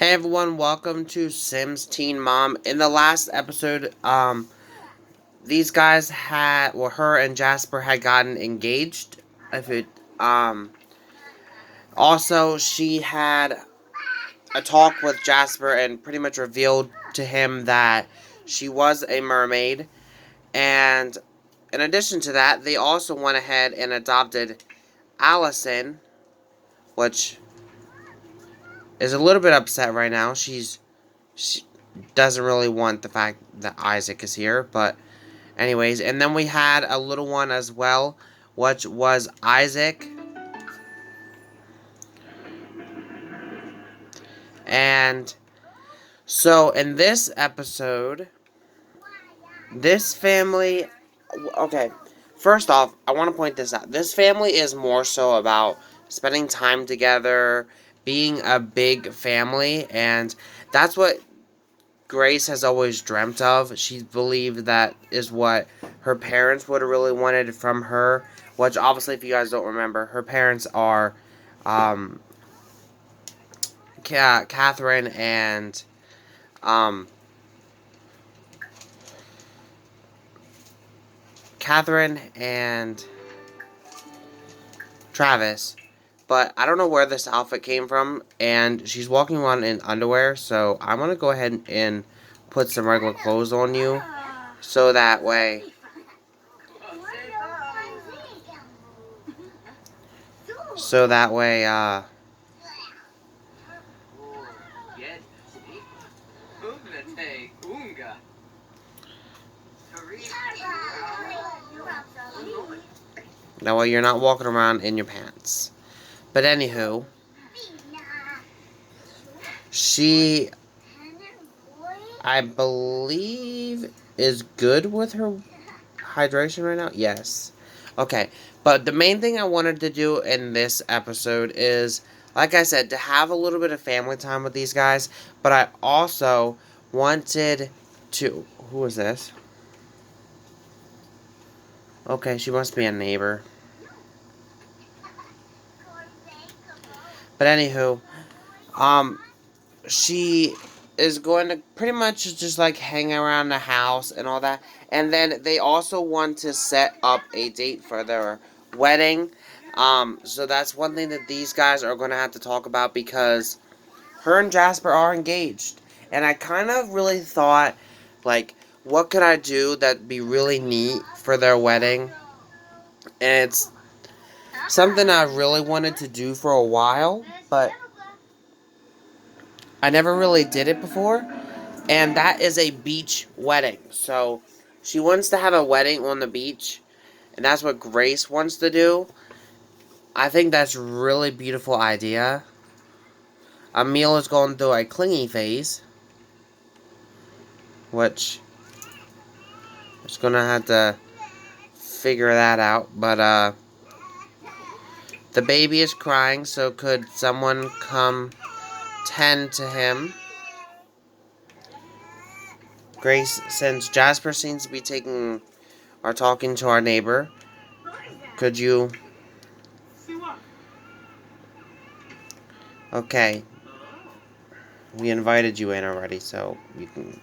Hey everyone, welcome to Sims Teen Mom. In the last episode, these guys had, well, her and Jasper had gotten engaged. If it, also she had a talk with Jasper and pretty much revealed to him that she was a mermaid. And in addition to that, they also went ahead and adopted Allison, which is a little bit upset right now. She doesn't really want the fact that Isaac is here, but anyways, and then we had a little one as well, which was Isaac. And so in this episode, this family, okay, first off, I want to point this out. This family is more so about spending time together, being a big family, and that's what Grace has always dreamt of. She believed that is what her parents would have really wanted from her. Which, obviously, if you guys don't remember, her parents are Catherine and Travis. But I don't know where this outfit came from, and she's walking around in underwear, so I'm going to go ahead and put some regular clothes on you, so that way... So that way, that way you're not walking around in your pants. But anywho, she, I believe, is good with her hydration right now. Yes. Okay. But the main thing I wanted to do in this episode is, like I said, to have a little bit of family time with these guys. But I also wanted to... Who is this? Okay, she must be a neighbor. But anywho, she is going to pretty much just like hang around the house and all that. And then they also want to set up a date for their wedding. So that's one thing that these guys are going to have to talk about, because her and Jasper are engaged. And I kind of really thought, like, what could I do that'd be really neat for their wedding? And it's something I really wanted to do for a while, but I never really did it before. And that is a beach wedding. So she wants to have a wedding on the beach, and that's what Grace wants to do. I think that's a really beautiful idea. Emil is going through a clingy phase, which is going to have to figure that out. But the baby is crying, so could someone come tend to him? Grace, since Jasper seems to be taking or talking to our neighbor, could you... Okay. We invited you in already, so you can...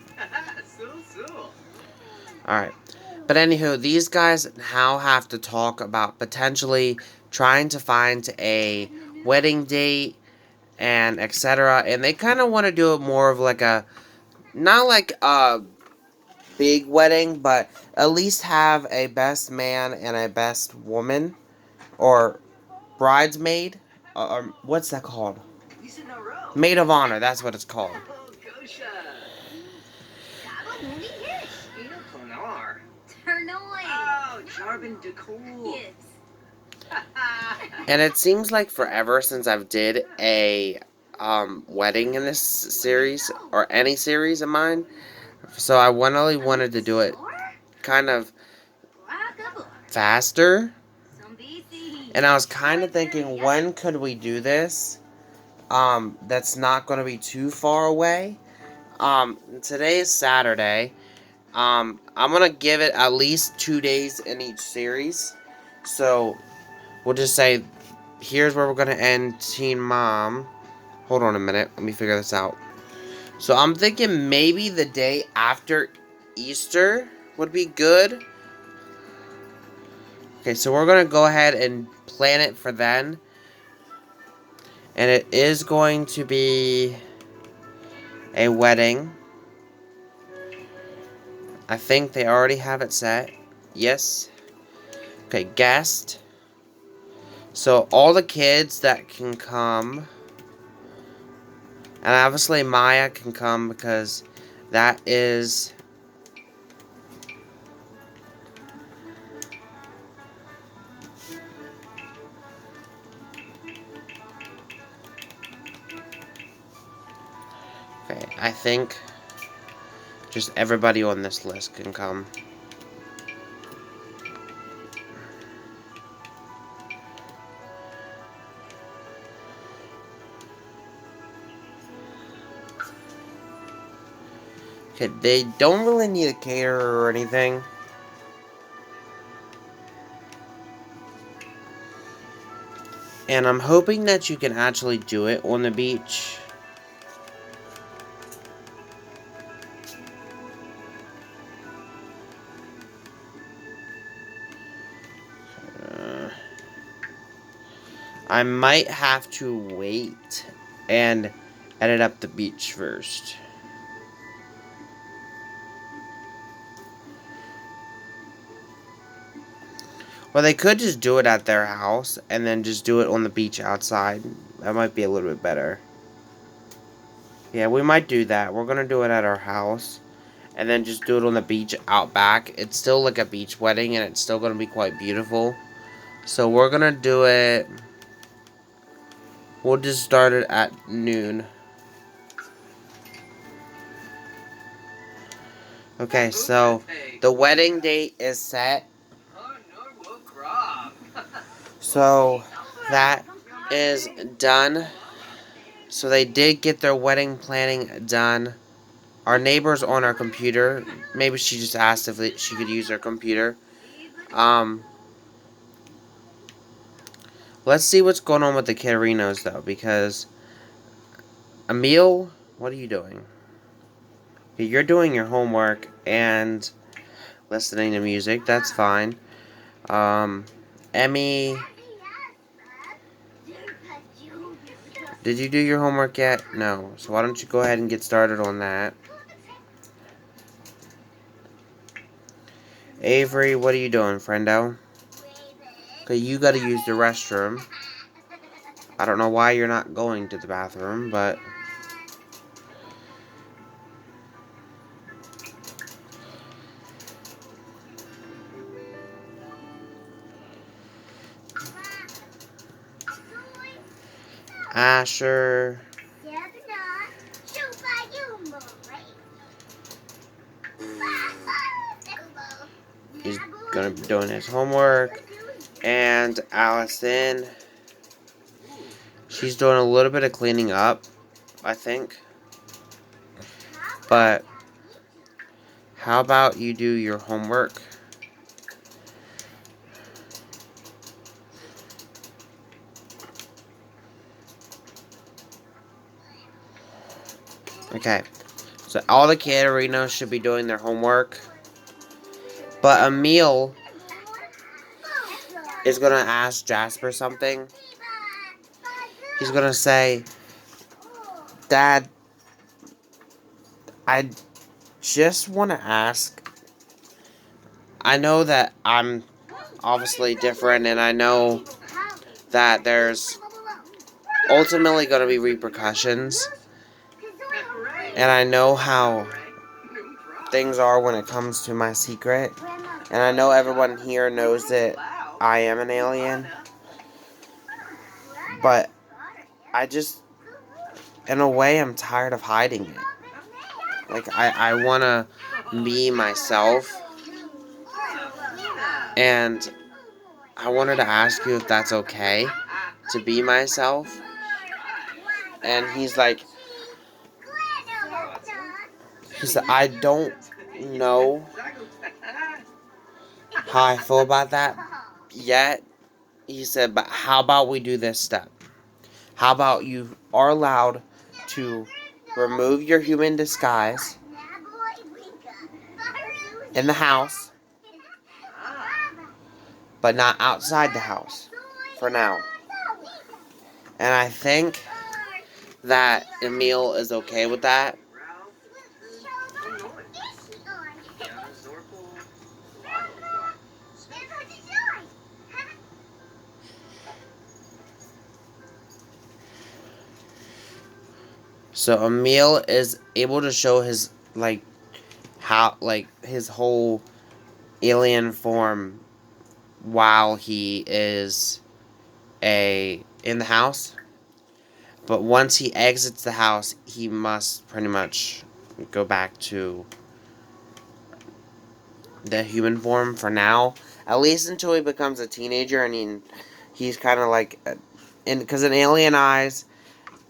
Alright. But anywho, these guys now have to talk about potentially trying to find a wedding date and etc. And they kind of want to do it more of like a... Not like a big wedding, but at least have a best man and a best woman. Or bridesmaid. Or what's that called? Maid of honor, that's what it's called. And it seems like forever since I've did a wedding in this series, or any series of mine. So I really wanted to do it kind of faster. And I was kind of thinking, when could we do this? That's not going to be too far away. Today is Saturday. I'm going to give it at least 2 days in each series. So, we'll just say, here's where we're going to end Teen Mom. Hold on a minute. Let me figure this out. So I'm thinking maybe the day after Easter would be good. Okay, so we're going to go ahead and plan it for then. And it is going to be a wedding. I think they already have it set. Yes. Okay, guest. So all the kids that can come, and obviously Maya can come because that is okay. I think just everybody on this list can come. Okay, they don't really need a caterer or anything. And I'm hoping that you can actually do it on the beach. I might have to wait and edit up the beach first. Or they could just do it at their house and then just do it on the beach outside. That might be a little bit better. Yeah, we might do that. We're gonna do it at our house and then just do it on the beach out back. It's still like a beach wedding and it's still gonna be quite beautiful. So we're gonna do it. We'll just start it at noon. Okay, so the wedding date is set. So that is done. So they did get their wedding planning done. Our neighbor's on our computer. Maybe she just asked if she could use her computer. Let's see what's going on with the Catarinos though, because Emil, what are you doing? You're doing your homework and listening to music. That's fine. Emmy, did you do your homework yet? No. So why don't you go ahead and get started on that? Avery, what are you doing, friendo? Okay, you gotta use the restroom. I don't know why you're not going to the bathroom, but... Asher... He's gonna be doing his homework. And Allison... She's doing a little bit of cleaning up, I think. But... how about you do your homework? Okay. So all the Catarinos should be doing their homework. But Emil is going to ask Jasper something. He's going to say, Dad, I just want to ask. I know that I'm obviously different, and I know that there's ultimately going to be repercussions. And I know how things are when it comes to my secret. And I know everyone here knows that I am an alien. But I just, in a way, I'm tired of hiding it. Like, I want to be myself. And I wanted to ask you if that's okay to be myself. And he said, I don't know how I feel about that yet. He said, but how about we do this step? How about you are allowed to remove your human disguise in the house, but not outside the house for now. And I think that Emil is okay with that. So Emil is able to show his his whole alien form while he is in the house. But once he exits the house, he must pretty much go back to the human form for now. At least until he becomes a teenager, and he's kind of like, because in Alien Eyes,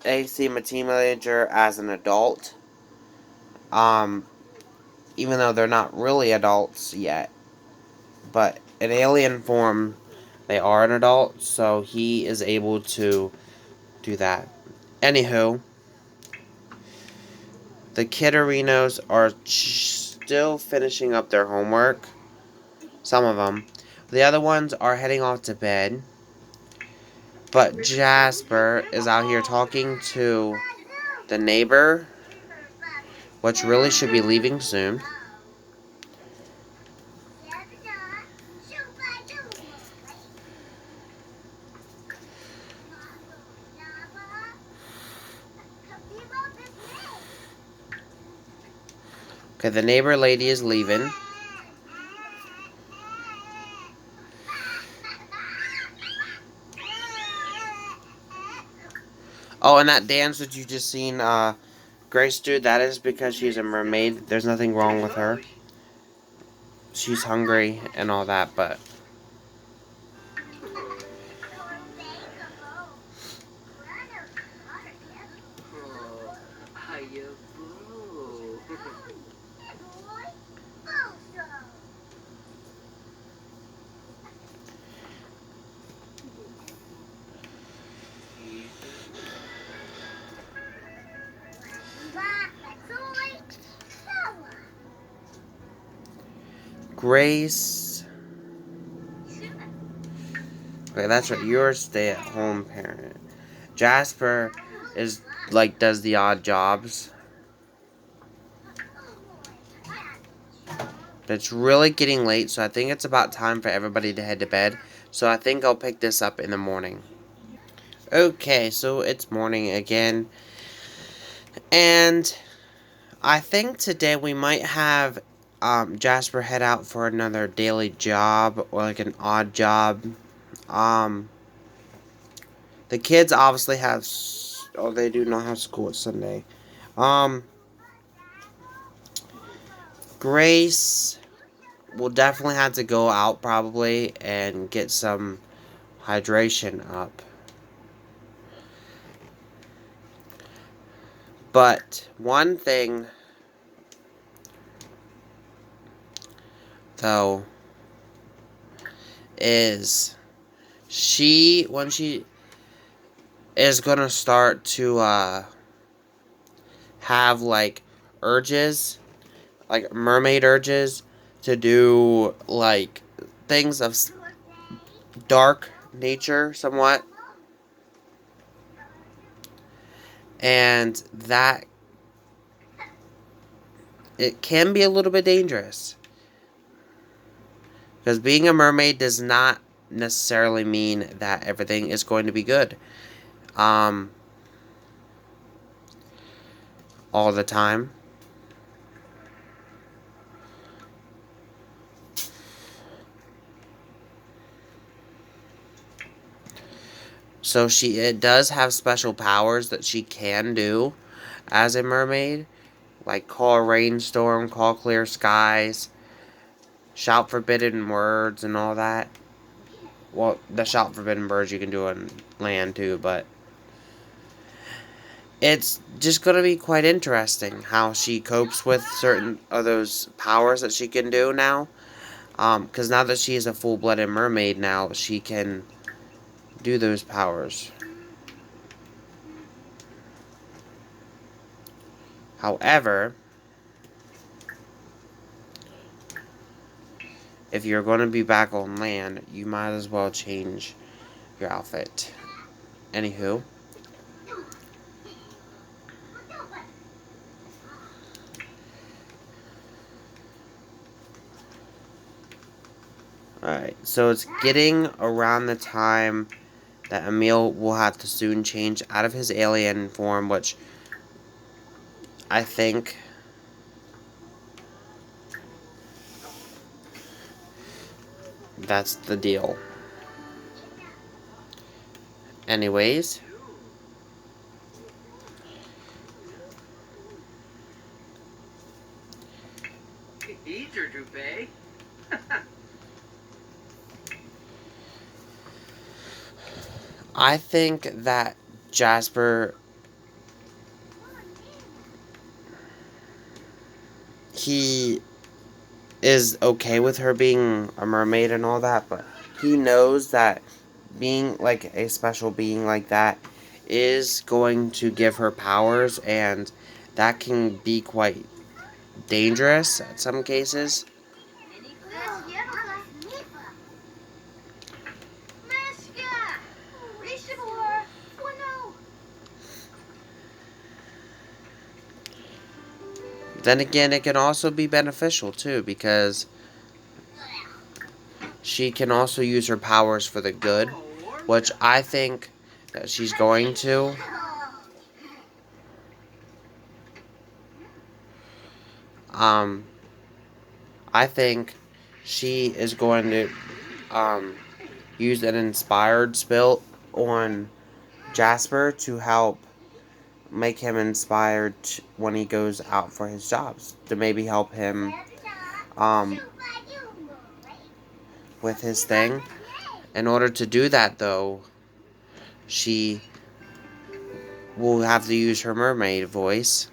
they see him a teenager as an adult. Even though they're not really adults yet. But in alien form, they are an adult, so he is able to do that. Anywho, the Kidorinos are still finishing up their homework. Some of them. The other ones are heading off to bed. But Jasper is out here talking to the neighbor, which really should be leaving soon. Okay, the neighbor lady is leaving. Oh, and that dance that you just seen, Grace do, that is because she's a mermaid. There's nothing wrong with her. She's hungry and all that, but... Grace... Okay, that's right. You're a stay-at-home parent. Jasper is, does the odd jobs. But it's really getting late, so I think it's about time for everybody to head to bed. So I think I'll pick this up in the morning. Okay, so it's morning again. And I think today we might have Jasper head out for another daily job or like an odd job. The kids obviously have... Oh, they do not have school. It's Sunday. Grace will definitely have to go out probably and get some hydration up. But one thing, though, is when she is gonna start to have urges, like mermaid urges, to do things of dark nature somewhat, and that it can be a little bit dangerous, because being a mermaid does not necessarily mean that everything is going to be good all the time. So it does have special powers that she can do as a mermaid, like call a rainstorm, call clear skies, shout forbidden words and all that. Well, the shout forbidden words you can do on land too, but it's just going to be quite interesting how she copes with certain of those powers that she can do now. Because now that she is a full-blooded mermaid now, she can do those powers. However, if you're going to be back on land, you might as well change your outfit. Anywho. Alright, so it's getting around the time that Emil will have to soon change out of his alien form, which I think that's the deal. Anyways. I think that Jasper, he is okay with her being a mermaid and all that, but he knows that being like a special being like that is going to give her powers, and that can be quite dangerous in some cases. Then again, it can also be beneficial too, because she can also use her powers for the good, which I think that she's going to. I think she is going to use an inspired spell on Jasper to help make him inspired when he goes out for his jobs, to maybe help him with his thing. In order to do that, though, she will have to use her mermaid voice.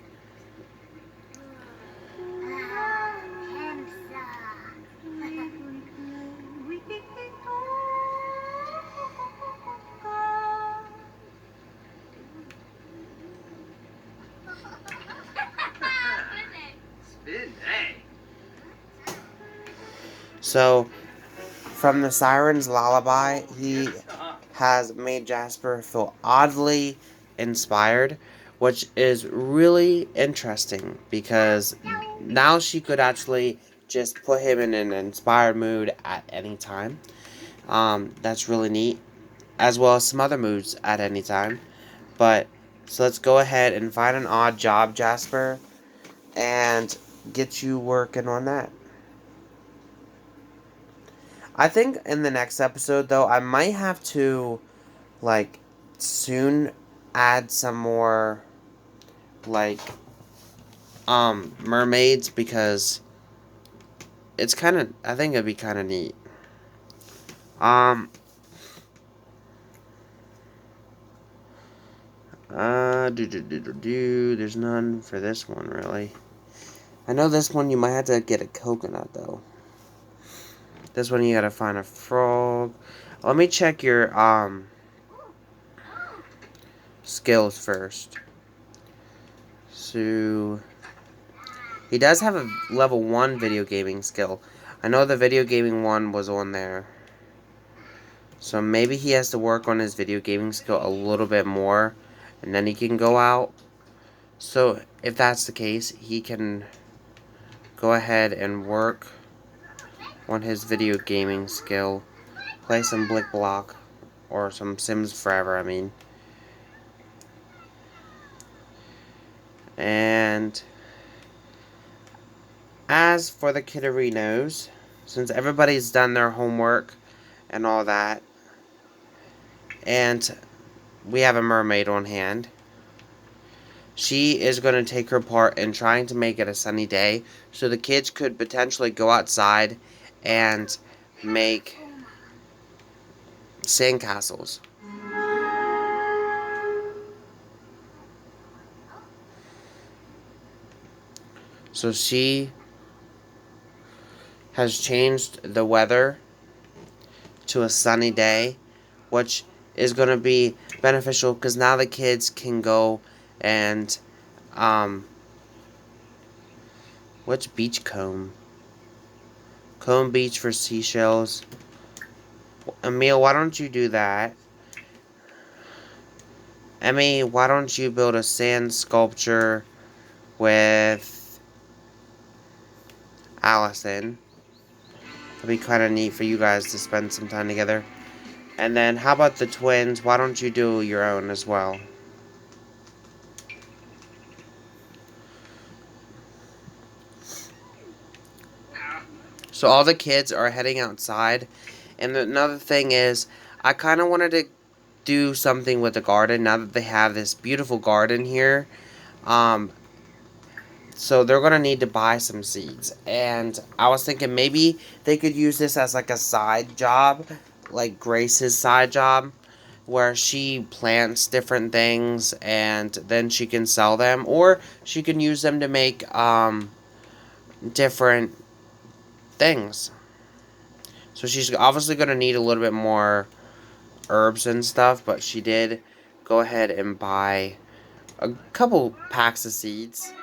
So, from the Siren's Lullaby, he has made Jasper feel oddly inspired, which is really interesting because now she could actually just put him in an inspired mood at any time. That's really neat, as well as some other moods at any time. But, so let's go ahead and find an odd job, Jasper, and get you working on that. I think in the next episode, though, I might have to, like, soon add some more, like, mermaids, because it's kind of, I think it'd be kind of neat. There's none for this one, really. I know this one you might have to get a coconut, though. This one you gotta find a frog. Let me check your, skills first. So, he does have a level 1 video gaming skill. I know the video gaming one was on there. So maybe he has to work on his video gaming skill a little bit more, and then he can go out. So if that's the case, he can go ahead and work on his video gaming skill. Play some Blick Block, or some Sims Forever, I mean. And as for the Kidderinos, since everybody's done their homework and all that, and we have a mermaid on hand, she is going to take her part in trying to make it a sunny day, so the kids could potentially go outside and make sandcastles. So she has changed the weather to a sunny day, which is going to be beneficial because now the kids can go and What's beach comb? Comb beach for seashells. Emil, why don't you do that? Emmy, why don't you build a sand sculpture with Allison? It'd be kind of neat for you guys to spend some time together. And then, how about the twins? Why don't you do your own as well? So all the kids are heading outside. And another thing is, I kind of wanted to do something with the garden now that they have this beautiful garden here. So they're going to need to buy some seeds. And I was thinking maybe they could use this as like a side job, like Grace's side job, where she plants different things and then she can sell them. Or she can use them to make different things. So she's obviously going to need a little bit more herbs and stuff, but she did go ahead and buy a couple packs of seeds.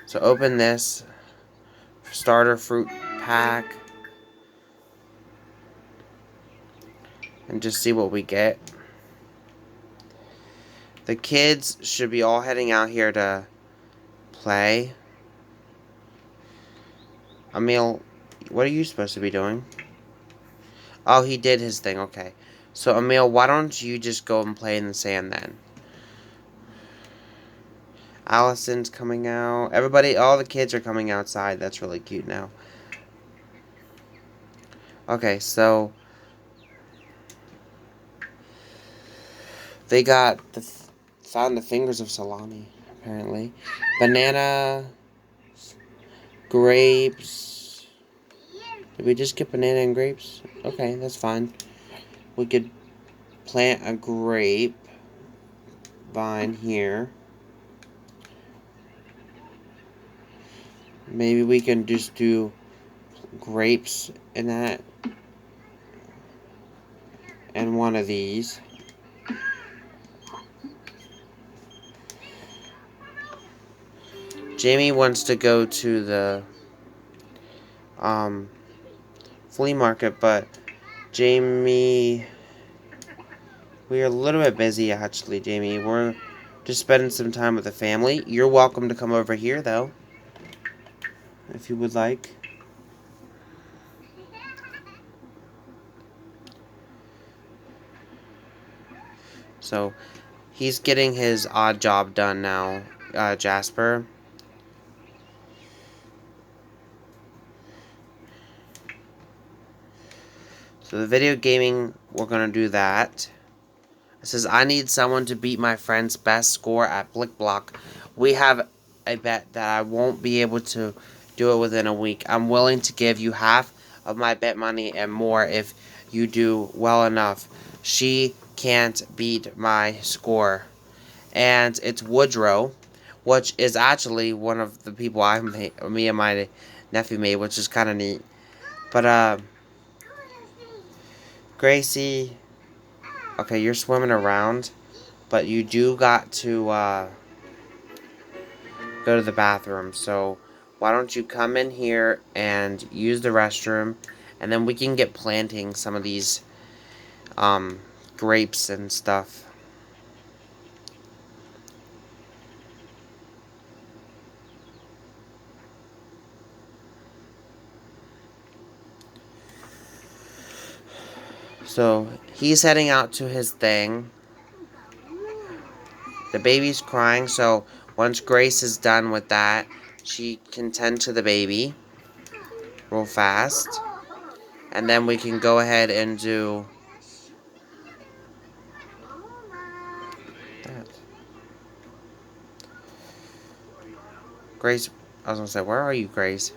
So open this starter fruit pack and just see what we get. The kids should be all heading out here to play. Emil, what are you supposed to be doing? Oh, he did his thing, okay. So Emil, why don't you just go and play in the sand then? Allison's coming out. Everybody, all the kids are coming outside. That's really cute now. Okay, so they got found the fingers of salami, apparently. Banana, grapes. Did we just get banana and grapes? Okay, that's fine. We could plant a grape vine here. Maybe we can just do grapes in that. And one of these. Jamie wants to go to the flea market, but Jamie, we are a little bit busy actually, Jamie. We're just spending some time with the family. You're welcome to come over here though, if you would like. So he's getting his odd job done now, Jasper. So the video gaming, we're going to do that. It says, I need someone to beat my friend's best score at Blick Block. We have a bet that I won't be able to do it within a week. I'm willing to give you half of my bet money and more if you do well enough. She can't beat my score. And it's Woodrow, which is actually one of the people me and my nephew made, which is kind of neat. But, Gracie, okay, you're swimming around, but you do got to go to the bathroom. So why don't you come in here and use the restroom, and then we can get planting some of these grapes and stuff. So he's heading out to his thing. The baby's crying, so once Grace is done with that, she can tend to the baby real fast. And then we can go ahead and do that. Grace, I was gonna say, where are you, Grace?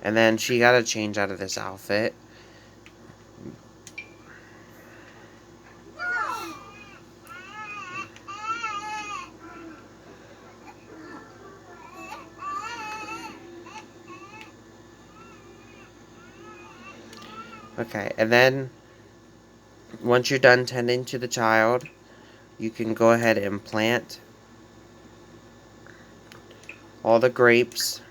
And then she got to change out of this outfit. Okay, and then once you're done tending to the child, you can go ahead and plant all the grapes.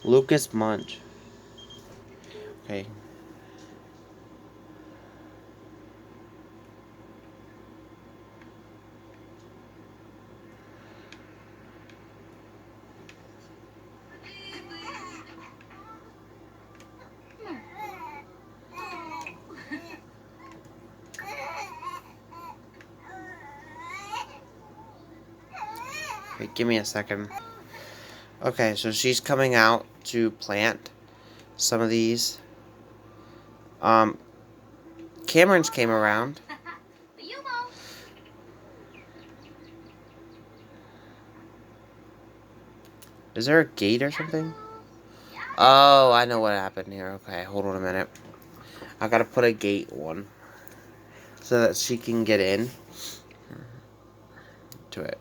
Lucas Munch. Okay. Wait, give me a second. Okay, so she's coming out to plant some of these. Cameron's came around. Is there a gate or something? Oh, I know what happened here. Okay, hold on a minute. I gotta put a gate on so that she can get in to it.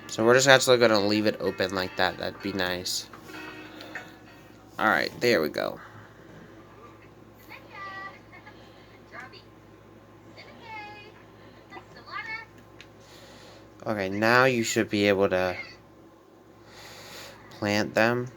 So we're just actually gonna leave it open like that. That'd be nice. Alright, there we go. Okay, now you should be able to plant them.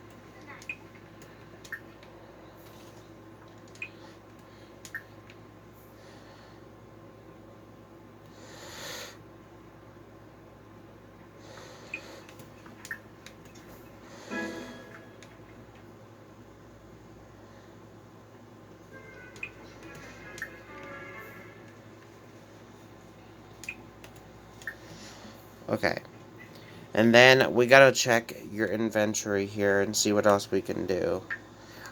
Okay. And then we gotta check your inventory here and see what else we can do.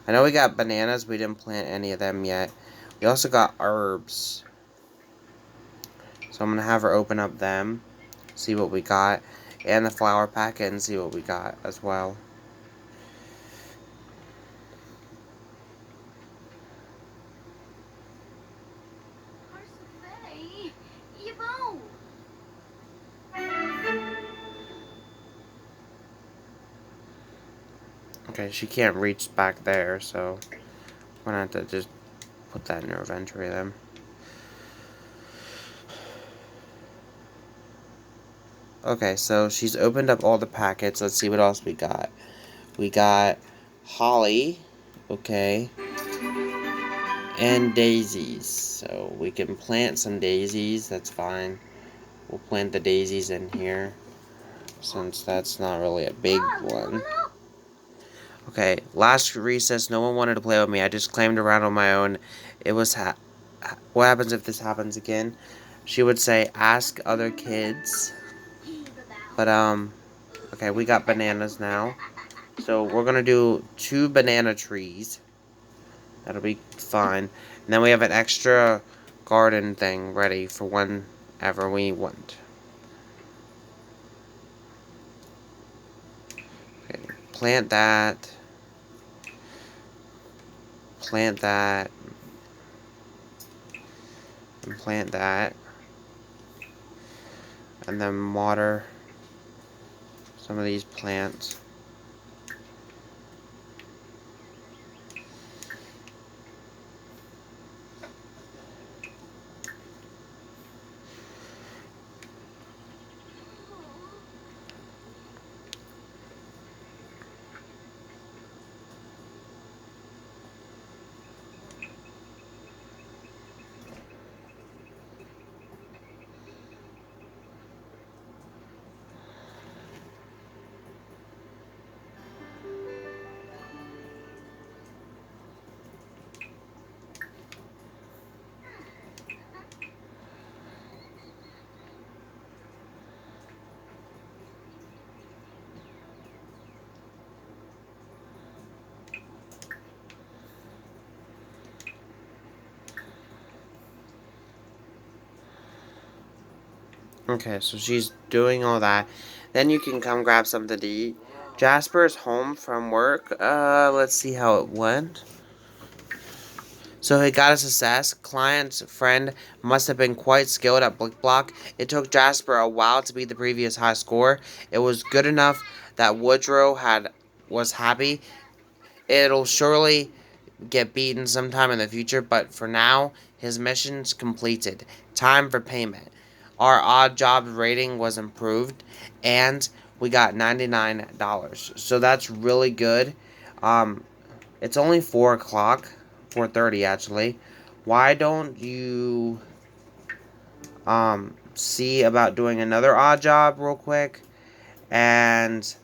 I know we got bananas. We didn't plant any of them yet. We also got herbs. So I'm gonna have her open up them, see what we got, and the flower packet and see what we got as well. Okay, she can't reach back there, so we're gonna have to just put that in her inventory then. Okay, so she's opened up all the packets. Let's see what else we got. We got holly, okay, and daisies. So we can plant some daisies, that's fine. We'll plant the daisies in here, since that's not really a big one. Okay, last recess, no one wanted to play with me. I just claimed around on my own. It was, what happens if this happens again? She would say, ask other kids. But, okay, we got bananas now. So we're gonna do 2 banana trees. That'll be fine. And then we have an extra garden thing ready for whenever we want. Okay, plant that. Plant that. And plant that. And then water some of these plants. Okay, so she's doing all that. Then you can come grab something to eat. Jasper's home from work. Let's see how it went. So he got a success. Client's friend must have been quite skilled at Blick Block. It took Jasper a while to beat the previous high score. It was good enough that Woodrow was happy. It'll surely get beaten sometime in the future, but for now, his mission's completed. Time for payment. Our odd job rating was improved, and we got $99. So that's really good. Um, it's only 4 o'clock, 4:30 actually. Why don't you see about doing another odd job real quick? And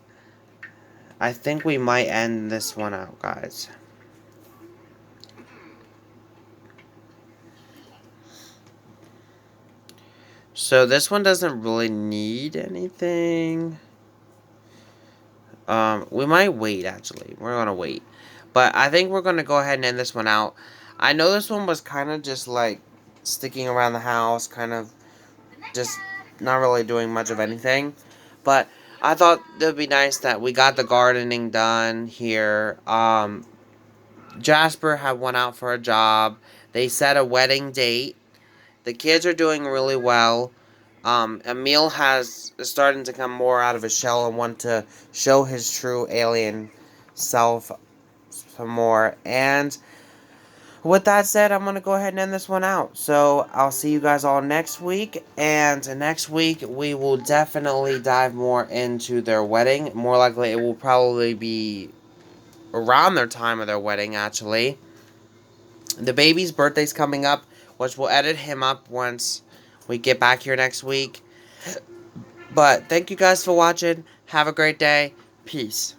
I think we might end this one out, guys. So this one doesn't really need anything. We might wait, actually. We're gonna wait. But I think we're gonna go ahead and end this one out. I know this one was kind of just like sticking around the house, kind of just not really doing much of anything. But I thought it would be nice that we got the gardening done here. Jasper had went out for a job. They set a wedding date. The kids are doing really well. Emil is starting to come more out of his shell and want to show his true alien self some more. And with that said, I'm going to go ahead and end this one out. So I'll see you guys all next week. And next week, we will definitely dive more into their wedding. More likely, it will probably be around their time of their wedding, actually. The baby's birthday's coming up, which we'll edit him up once we get back here next week. But thank you guys for watching. Have a great day. Peace.